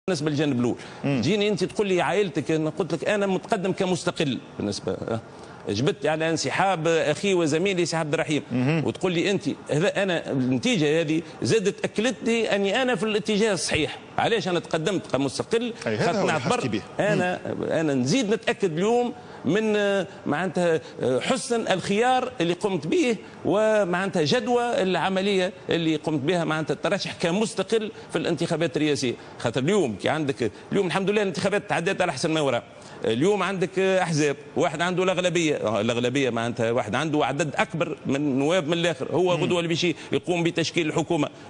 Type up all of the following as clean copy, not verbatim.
بالنسبه للجانب الاول تجيني انت تقول لي عائلتك، انا قلت لك انا متقدم كمستقل بالنسبه جبت على انسحاب اخي وزميلي سي عبد الرحيم، وتقول لي انت هذا انا النتيجه هذه زادت اكلت لي اني انا في الاتجاه الصحيح. علاش انا تقدمت كمستقل؟ خاطر نعتبر انا نزيد نتاكد اليوم من معناتها حسن الخيار اللي قمت به، ومعناتها جدوى العمليه اللي قمت بها معناتها الترشح كمستقل في الانتخابات الرئاسيه. خاطر اليوم كي عندك اليوم الحمد لله الانتخابات تعدات على احسن ما يرام. اليوم عندك احزاب، واحد عنده الاغلبيه معناتها واحد عنده عدد اكبر من نواب من الاخر، هو غدوه اللي باش يقوم بتشكيل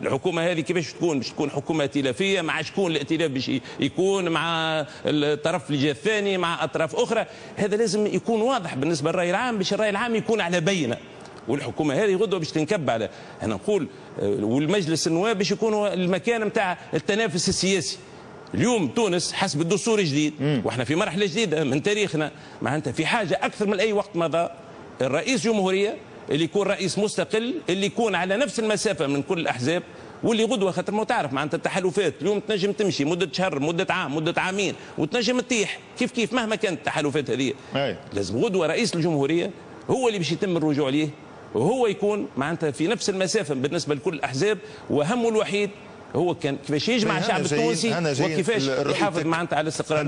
الحكومه هذه كيفاش تكون؟ باش تكون حكومه ائتلافيه، مع شكون الائتلاف باش يكون؟ مع الطرف اللي جا الثاني، مع اطراف اخرى. هذا لازم يكون واضح بالنسبه للراي العام، باش الراي العام يكون على بينه. والحكومه هذه غدوه باش تنكب على، انا نقول والمجلس النواب باش يكونوا المكان نتاع التنافس السياسي. اليوم تونس حسب الدستور الجديد واحنا في مرحله جديده من تاريخنا، معناتها في حاجه اكثر من اي وقت مضى الرئيس جمهوريه اللي يكون رئيس مستقل، اللي يكون على نفس المسافه من كل الاحزاب، واللي غدوه خاطر ما تعرف معناتها التحالفات اليوم تنجم تمشي مده شهر، مده عام، مده عامين، وتنجم تطيح كيف مهما كانت التحالفات هذه. لازم غدوه رئيس الجمهوريه هو اللي باش يتم الرجوع ليه، وهو يكون معناتها في نفس المسافه بالنسبه لكل الاحزاب، وهمه الوحيد هو كان كيفاش يجمع الشعب التونسي وكيفاش يحافظ معناتها على الاستقرار.